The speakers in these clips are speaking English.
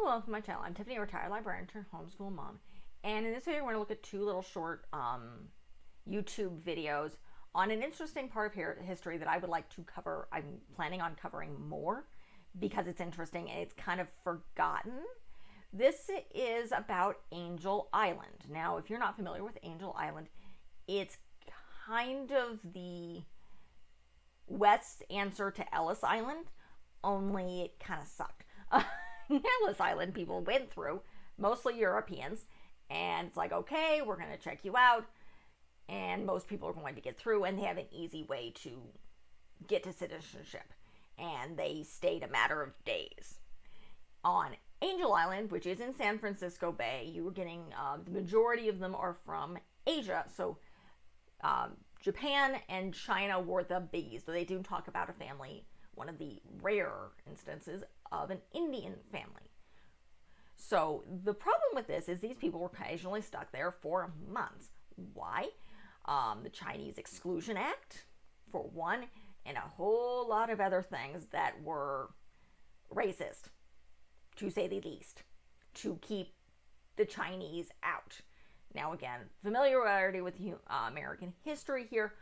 Welcome to my channel. I'm Tiffany, a retired librarian turned homeschool mom. And in this video, we're going to look at two little short YouTube videos on an interesting part of history that I would like to cover. I'm planning on covering more because it's interesting and it's kind of forgotten. This is about Angel Island. Now, if you're not familiar with Angel Island, it's kind of the West answer to Ellis Island, only it kind of sucked. Ellis Island people went through, mostly Europeans, and it's like, okay, we're going to check you out, and most people are going to get through, and they have an easy way to get to citizenship, and they stayed a matter of days. On Angel Island, which is in San Francisco Bay, you were getting, the majority of them are from Asia, so Japan and China were the biggies, but they do talk about a family, one of the rare instances of an Indian family. So the problem with this is these people were occasionally stuck there for months. Why? The Chinese Exclusion Act, for one, and a whole lot of other things that were racist, to say the least, to keep the Chinese out. Now again, familiarity with American history here,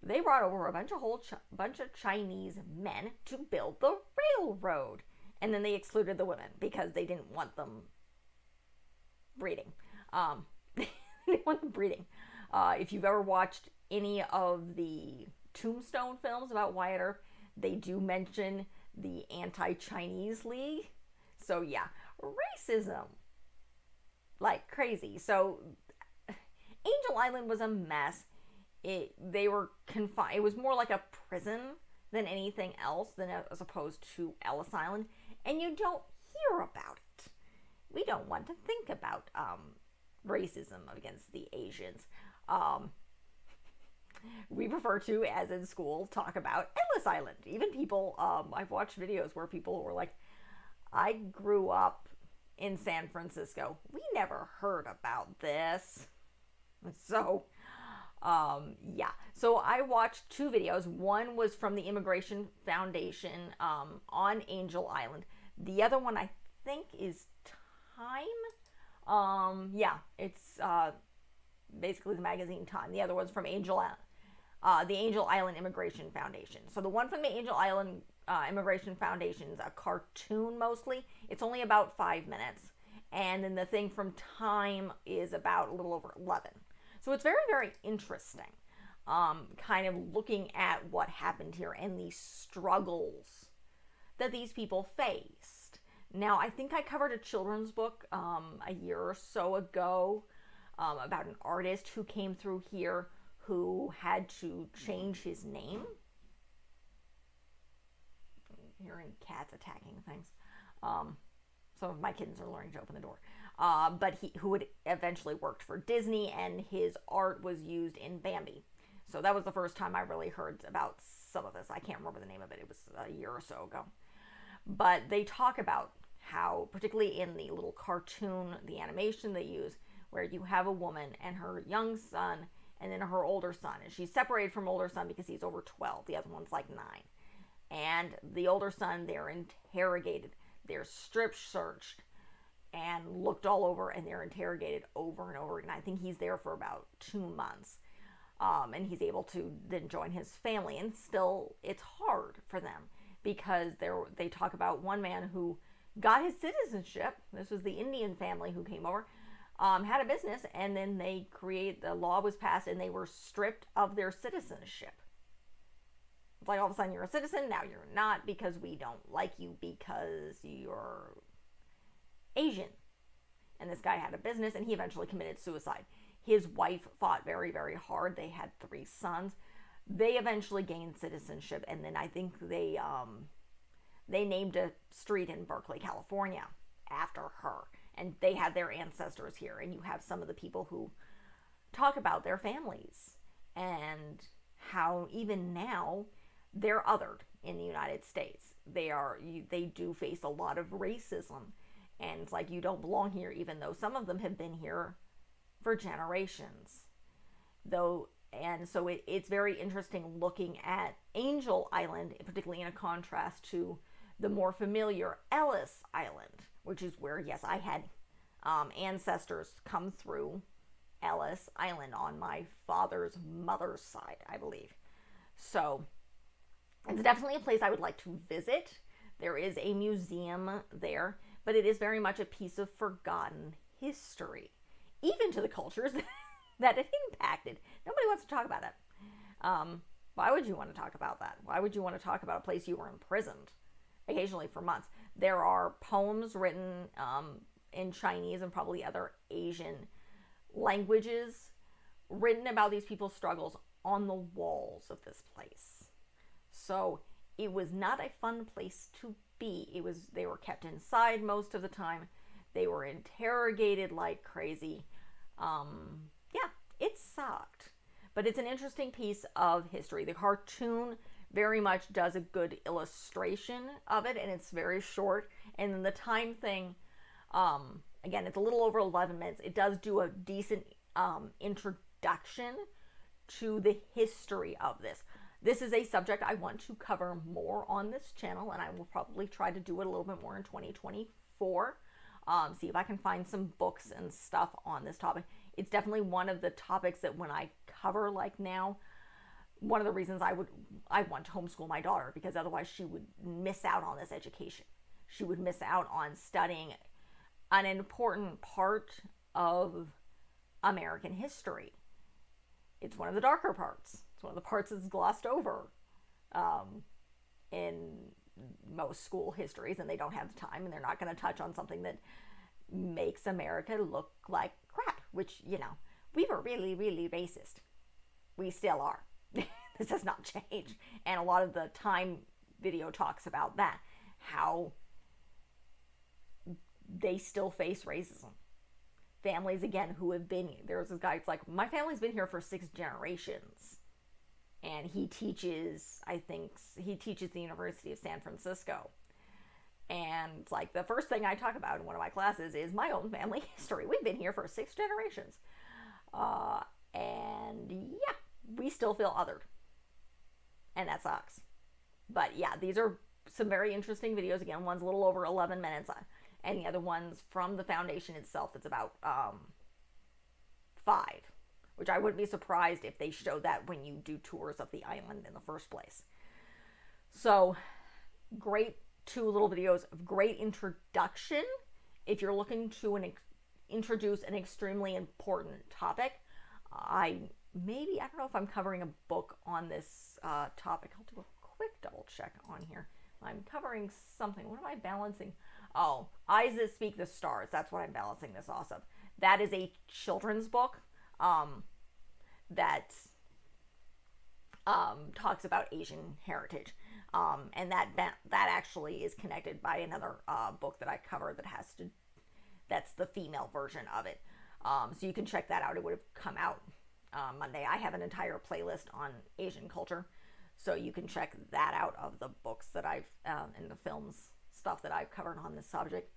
they brought over a bunch of Chinese men to build the railroad. And then they excluded the women because they didn't want them breeding. They didn't want them breeding. If you've ever watched any of the Tombstone films about Wyatt Earp, they do mention the Anti-Chinese League. So yeah, racism like crazy. So Angel Island was a mess. They were confined. It was more like a prison than anything else, than as opposed to Ellis Island. And you don't hear about it. We don't want to think about racism against the Asians. We prefer to, as in school, talk about Ellis Island. Even people, I've watched videos where people were like, I grew up in San Francisco. We never heard about this. So, yeah. So I watched two videos. One was from the Immigration Foundation on Angel Island. The other one I think is Time. Yeah, it's basically the magazine Time. The other one's from the Angel Island Immigration Foundation. So the one from the Angel Island Immigration Foundation is a cartoon mostly. It's only about 5 minutes. And then the thing from Time is about a little over 11. So it's very, very interesting, kind of looking at what happened here and the struggles that these people faced. Now, I think I covered a children's book a year or so ago about an artist who came through here who had to change his name. I'm hearing cats attacking things. Some of my kittens are learning to open the door. But who had eventually worked for Disney, and his art was used in Bambi. So that was the first time I really heard about some of this. I can't remember the name of it. It was a year or so ago. But they talk about how, particularly in the little cartoon, the animation they use, where you have a woman and her young son and then her older son. And she's separated from older son because he's over 12. The other one's like 9. And the older son, they're interrogated. They're strip searched and looked all over, and they're interrogated over and over. And I think he's there for about 2 months. And he's able to then join his family. And still, it's hard for them because they talk about one man who got his citizenship. This was the Indian family who came over, had a business, and then the law was passed, and they were stripped of their citizenship. It's like all of a sudden you're a citizen, now you're not because we don't like you because you're Asian. And this guy had a business, and he eventually committed suicide. His wife fought very, very hard. They had 3 sons. They eventually gained citizenship, and then I think they named a street in Berkeley, California after her. And they had their ancestors here. And you have some of the people who talk about their families and how even now they're othered in the United States. They do face a lot of racism. And it's like, you don't belong here, even though some of them have been here for generations. And so it's very interesting looking at Angel Island, particularly in a contrast to the more familiar Ellis Island, which is where, yes, I had ancestors come through Ellis Island on my father's mother's side, I believe. So it's definitely a place I would like to visit. There is a museum there, but it is very much a piece of forgotten history, even to the cultures that it impacted. Nobody wants to talk about it. Why would you want to talk about that? Why would you want to talk about a place you were imprisoned, occasionally for months? There are poems written in Chinese and probably other Asian languages written about these people's struggles on the walls of this place. So it was not a fun place to be. They were kept inside most of the time. They were interrogated like crazy. Yeah, it sucked. But it's an interesting piece of history. The cartoon very much does a good illustration of it, and it's very short. And then the time thing, again, it's a little over 11 minutes. It does do a decent introduction to the history of this. This is a subject I want to cover more on this channel, and I will probably try to do it a little bit more in 2024. See if I can find some books and stuff on this topic. It's definitely one of the topics that when I cover like now, one of the reasons I want to homeschool my daughter, because otherwise she would miss out on this education. She would miss out on studying an important part of American history. It's one of the darker parts. It's one of the parts that's glossed over in most school histories, and they don't have the time, and they're not going to touch on something that makes America look like crap, which, you know, we were really, really racist. We still are. This has not changed. And a lot of the Time video talks about that, how they still face racism. Families, again, who have been, there's this guy, it's like, my family's been here for 6 generations. And he teaches, he teaches the University of San Francisco. And like the first thing I talk about in one of my classes is my own family history. We've been here for 6 generations. And yeah, we still feel othered. And that sucks. But yeah, these are some very interesting videos. Again, one's a little over 11 minutes. And the other one's from the foundation itself. It's about 5. Which I wouldn't be surprised if they show that when you do tours of the island in the first place. So, great 2 little videos of great introduction if you're looking to introduce an extremely important topic. I don't know if I'm covering a book on this topic. I'll do a quick double check on here. I'm covering something. What am I balancing? Oh, Eyes That Speak the Stars. That's what I'm balancing this off of. That is a children's book that talks about Asian heritage. And that actually is connected by another book that I cover that's the female version of it. So you can check that out. It would have come out Monday. I have an entire playlist on Asian culture, so you can check that out of the books that I've, and the films stuff that I've covered on this subject.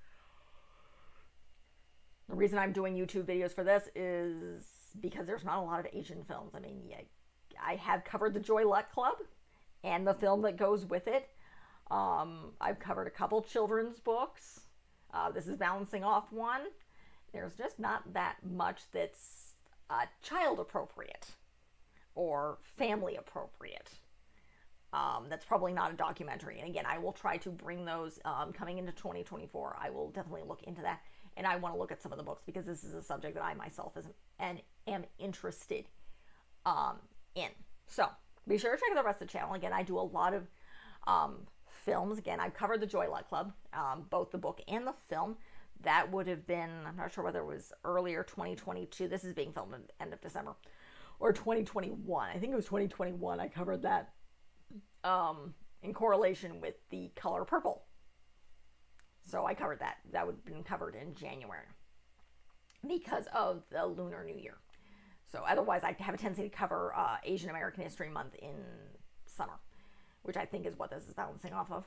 The reason I'm doing YouTube videos for this is because there's not a lot of Asian films. I mean, yeah, I have covered the Joy Luck Club and the film that goes with it. I've covered a couple children's books. This is balancing off one. There's just not that much that's child appropriate or family appropriate. That's probably not a documentary. And again, I will try to bring those coming into 2024. I will definitely look into that. And I want to look at some of the books because this is a subject that I myself am interested in. So be sure to check out the rest of the channel. Again, I do a lot of films. Again, I've covered the Joy Luck Club, both the book and the film. That would have been, I'm not sure whether it was earlier 2022. This is being filmed at the end of December. Or 2021. I think it was 2021. I covered that in correlation with The Color Purple. So I covered that. That would have been covered in January because of the Lunar New Year. So otherwise, I have a tendency to cover Asian American History Month in summer, which I think is what this is balancing off of.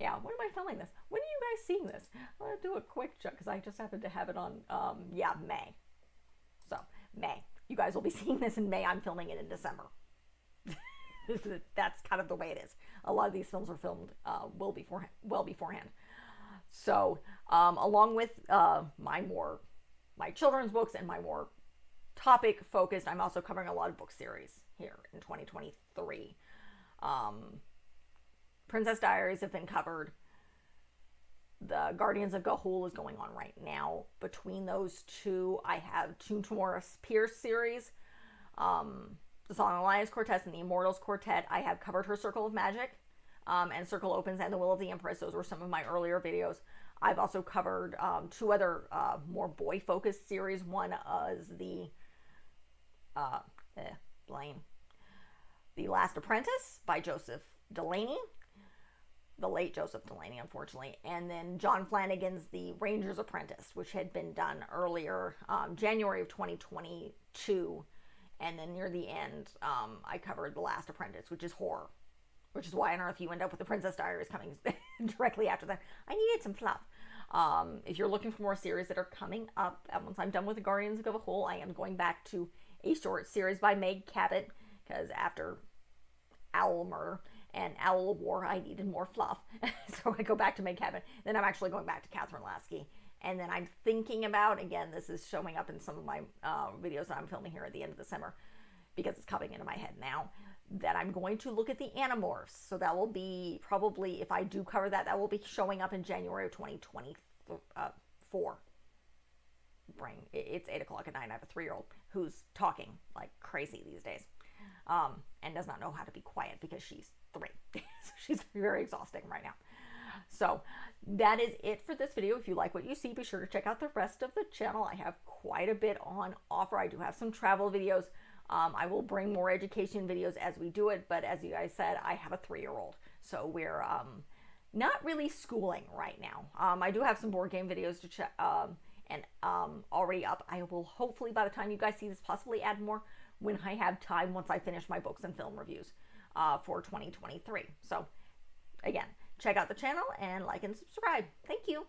Yeah, when am I filming this? When are you guys seeing this? I'm going to do a quick check because I just happened to have it on, May. So, May. You guys will be seeing this in May. I'm filming it in December. That's kind of the way it is. A lot of these films are filmed well beforehand. So, along with my children's books and my more topic focused, I'm also covering a lot of book series here in 2023. Princess Diaries have been covered. The Guardians of Ga'Hoole is going on right now. Between those two, I have two Tamora Pierce series. The Song Alliance Quartet and the Immortals Quartet. I have covered her Circle of Magic, and Circle Opens and the Will of the Empress. Those were some of my earlier videos. I've also covered two other more boy-focused series. One is the The Last Apprentice by Joseph Delaney, the late Joseph Delaney, unfortunately, and then John Flanagan's The Ranger's Apprentice, which had been done earlier, January of 2022, and then near the end, I covered The Last Apprentice, which is horror, which is why on Earth you end up with The Princess Diaries coming directly after that. I needed some fluff. If you're looking for more series that are coming up, once I'm done with the Guardians of Ga'Hoole, I am going back to a short series by Meg Cabot, because after Owl Murder and Owl War, I needed more fluff. So I go back to Meg Cabot. Then I'm actually going back to Catherine Lasky. And then I'm thinking about, again, this is showing up in some of my videos that I'm filming here at the end of December, because it's coming into my head now, that I'm going to look at the Animorphs. So that will be probably, if I do cover that, that will be showing up in January of 2024. It's 8 o'clock at night. I have a 3-year-old who's talking like crazy these days, and does not know how to be quiet because she's 3. So she's very exhausting right now. So that is it for this video. If you like what you see, be sure to check out the rest of the channel. I have quite a bit on offer. I do have some travel videos. I will bring more education videos as we do it, but as you guys said, I have a 3-year-old, so we're not really schooling right now. I do have some board game videos to check, and already up. I will hopefully, by the time you guys see this, possibly add more when I have time, once I finish my books and film reviews for 2023. So again, check out the channel and like and subscribe. Thank you.